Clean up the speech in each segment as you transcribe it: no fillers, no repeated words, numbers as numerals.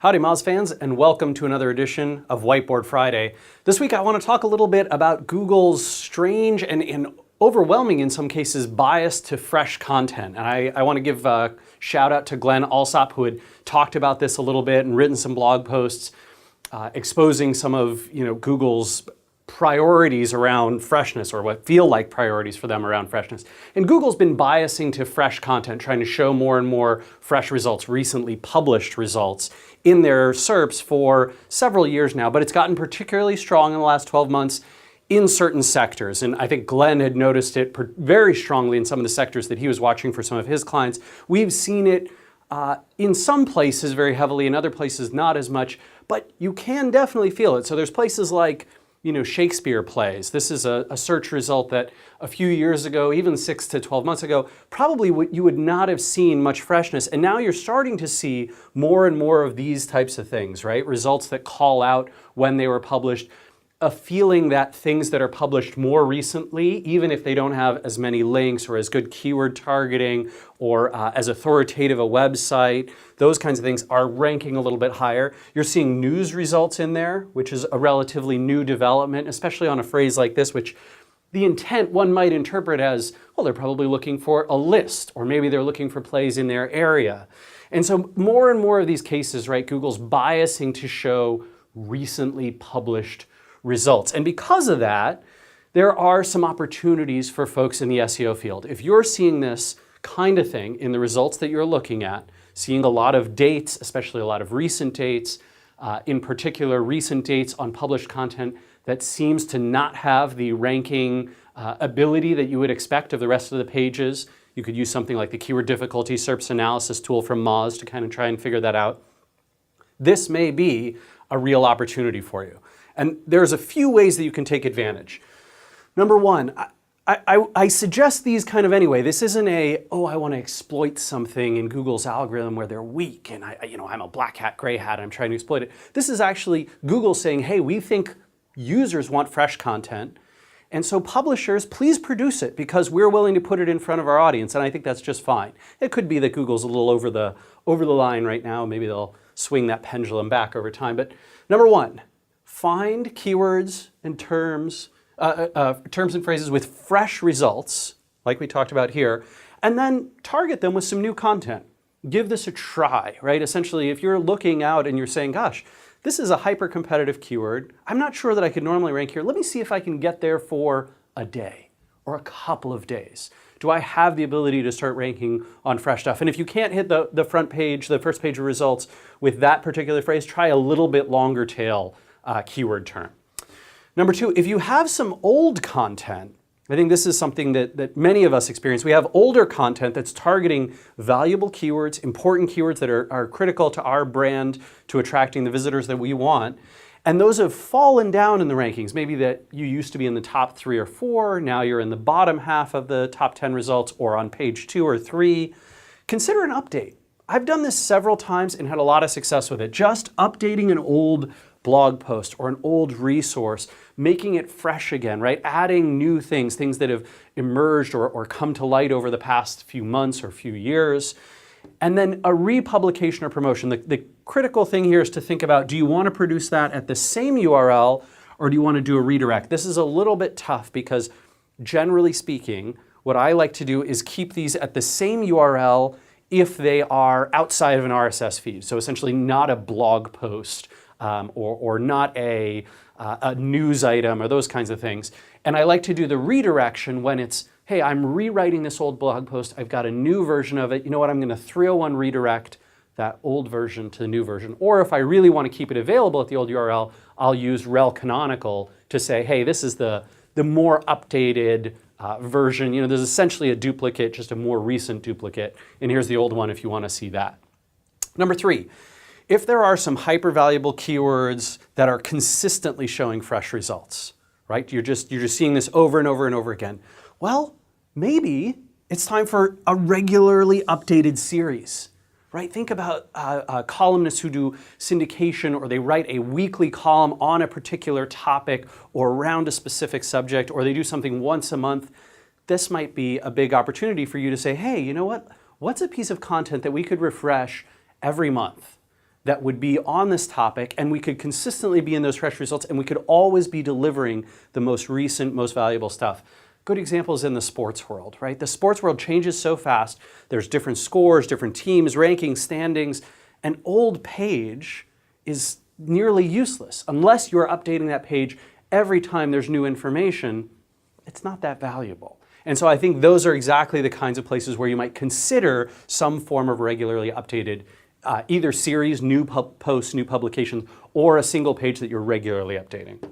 Howdy Moz fans, and welcome to another edition of Whiteboard Friday. This week I want to talk a little bit about Google's strange and overwhelming, in some cases, bias to fresh content. And I want to give a shout out to Glenn Alsop, who had talked about this a little bit and written some blog posts exposing some of Google's priorities around freshness, or what feel like priorities for them around freshness. And Google's been biasing to fresh content, trying to show more and more fresh results, recently published results in their SERPs for several years now, but it's gotten particularly strong in the last 12 months in certain sectors. And I think Glenn had noticed it very strongly in some of the sectors that he was watching for some of his clients. We've seen it in some places very heavily, in other places not as much, but you can definitely feel it. So there's places like Shakespeare plays. This is a search result that a few years ago, even 6 to 12 months ago, probably you would not have seen much freshness. And now you're starting to see more and more of these types of things, right? Results that call out when they were published. A feeling that things that are published more recently, even if they don't have as many links or as good keyword targeting or as authoritative a website, those kinds of things are ranking a little bit higher. You're seeing news results in there, which is a relatively new development, especially on a phrase like this, which the intent one might interpret as, well, they're probably looking for a list, or maybe they're looking for plays in their area. And so more and more of these cases, right, Google's biasing to show recently published results. And because of that, there are some opportunities for folks in the SEO field. If you're seeing this kind of thing in the results that you're looking at, seeing a lot of dates, especially a lot of recent dates, in particular recent dates on published content that seems to not have the ranking ability that you would expect of the rest of the pages, you could use something like the keyword difficulty SERPs analysis tool from Moz to kind of try and figure that out. This may be a real opportunity for you. And there's a few ways that you can take advantage. Number one, I suggest these kind of anyway. This isn't I want to exploit something in Google's algorithm where they're weak and I'm a black hat, gray hat, I'm trying to exploit it. This is actually Google saying, hey, we think users want fresh content. And so publishers, please produce it because we're willing to put it in front of our audience. And I think that's just fine. It could be that Google's a little over the line right now. Maybe they'll swing that pendulum back over time. But number one, find keywords and terms and phrases with fresh results, like we talked about here, and then target them with some new content. Give this a try, right? Essentially, if you're looking out and you're saying, gosh, this is a hyper-competitive keyword. I'm not sure that I could normally rank here. Let me see if I can get there for a day or a couple of days. Do I have the ability to start ranking on fresh stuff? And if you can't hit the front page, the first page of results with that particular phrase, try a little bit longer tail keyword term. Number two, if you have some old content, I think this is something that many of us experience. We have older content that's targeting valuable keywords, important keywords that are critical to our brand, to attracting the visitors that we want. And those have fallen down in the rankings. Maybe that you used to be in the top 3 or 4, now you're in the bottom half of the top 10 results or on page 2 or 3. Consider an update. I've done this several times and had a lot of success with it. Just updating an old blog post or an old resource, making it fresh again, right? Adding new things that have emerged or come to light over the past few months or few years. And then a republication or promotion. The critical thing here is to think about, do you want to produce that at the same URL or do you want to do a redirect? This is a little bit tough because generally speaking, what I like to do is keep these at the same URL if they are outside of an RSS feed. So essentially not a blog post or not a news item or those kinds of things. And I like to do the redirection when it's, hey, I'm rewriting this old blog post. I've got a new version of it. You know what? I'm going to 301 redirect that old version to the new version. Or if I really want to keep it available at the old URL, I'll use rel canonical to say, hey, this is the more updated version. There's essentially a duplicate, just a more recent duplicate. And here's the old one if you want to see that. Number three, if there are some hyper-valuable keywords that are consistently showing fresh results, right? You're just seeing this over and over and over again. Well, maybe it's time for a regularly updated series, right? Think about columnists who do syndication, or they write a weekly column on a particular topic or around a specific subject, or they do something once a month. This might be a big opportunity for you to say, hey, you know what? What's a piece of content that we could refresh every month? that would be on this topic, and we could consistently be in those fresh results, and we could always be delivering the most recent, most valuable stuff. Good examples in the sports world, right? The sports world changes so fast. There's different scores, different teams, rankings, standings. An old page is nearly useless. Unless you're updating that page every time there's new information, it's not that valuable. And so I think those are exactly the kinds of places where you might consider some form of regularly updated either series, new posts, new publications, or a single page that you're regularly updating.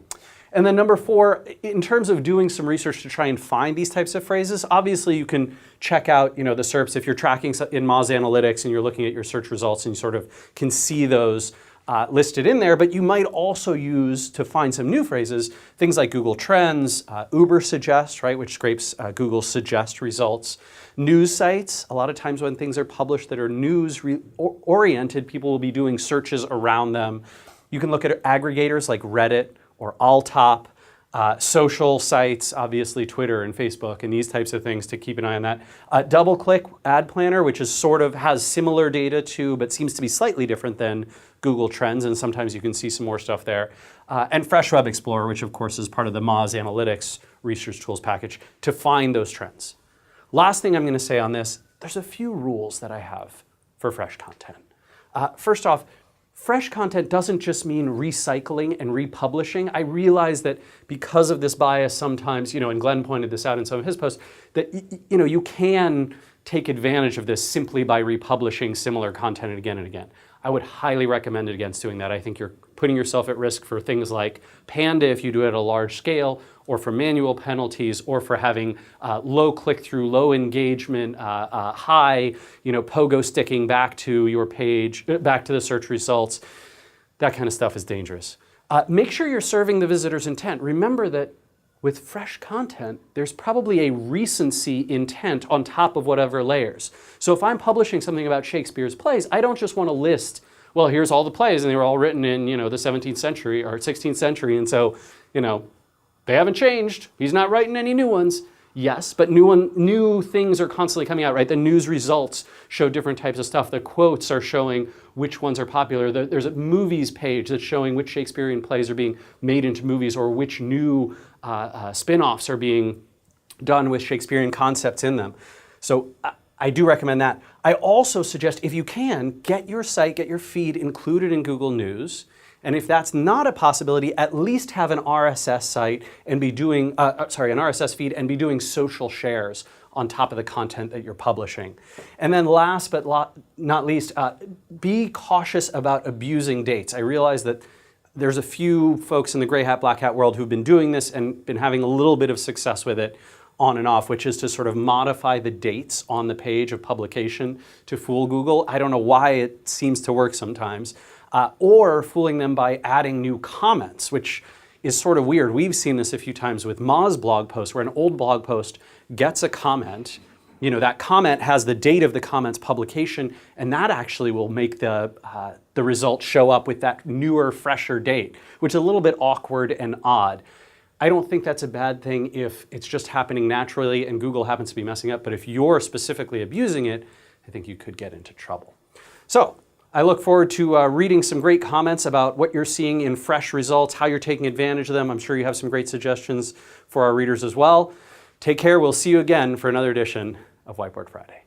And then number 4, in terms of doing some research to try and find these types of phrases, obviously you can check out the SERPs if you're tracking in Moz Analytics and you're looking at your search results and you sort of can see those listed in there, but you might also use, to find some new phrases, things like Google Trends, Uber Suggest, right, which scrapes Google Suggest results. News sites, a lot of times when things are published that are news-oriented, people will be doing searches around them. You can look at aggregators like Reddit or Alltop, social sites, obviously Twitter and Facebook and these types of things to keep an eye on that. DoubleClick Ad Planner, which is sort of has similar data to, but seems to be slightly different than Google Trends, and sometimes you can see some more stuff there. And Fresh Web Explorer, which of course is part of the Moz Analytics research tools package, to find those trends. Last thing I'm going to say on this, there's a few rules that I have for fresh content. First off, fresh content doesn't just mean recycling and republishing. I realize that because of this bias sometimes, and Glenn pointed this out in some of his posts, that you can take advantage of this simply by republishing similar content again and again. I would highly recommend it against doing that. I think you're putting yourself at risk for things like Panda if you do it at a large scale, or for manual penalties, or for having low click-through, low engagement, high, pogo sticking back to your page, back to the search results. That kind of stuff is dangerous. Make sure you're serving the visitor's intent. Remember that with fresh content, there's probably a recency intent on top of whatever layers. So if I'm publishing something about Shakespeare's plays, I don't just want to list, well, here's all the plays, and they were all written in the 17th century or 16th century, and so they haven't changed. He's not writing any new ones. Yes, but new things are constantly coming out, right? The news results show different types of stuff. The quotes are showing which ones are popular. There's a movies page that's showing which Shakespearean plays are being made into movies, or which new spin-offs are being done with Shakespearean concepts in them. So I do recommend that. I also suggest, if you can, get your site, get your feed included in Google News. And if that's not a possibility, at least have an RSS site and be doing, an RSS feed and be doing social shares on top of the content that you're publishing. And then last but not least, be cautious about abusing dates. I realize that there's a few folks in the gray hat, black hat world who've been doing this and been having a little bit of success with it on and off, which is to sort of modify the dates on the page of publication to fool Google. I don't know why it seems to work sometimes. Or fooling them by adding new comments, which is sort of weird. We've seen this a few times with Moz blog posts, where an old blog post gets a comment. That comment has the date of the comment's publication, and that actually will make the results show up with that newer, fresher date, which is a little bit awkward and odd. I don't think that's a bad thing if it's just happening naturally and Google happens to be messing up, but if you're specifically abusing it, I think you could get into trouble. So I look forward to reading some great comments about what you're seeing in fresh results, how you're taking advantage of them. I'm sure you have some great suggestions for our readers as well. Take care. We'll see you again for another edition of Whiteboard Friday.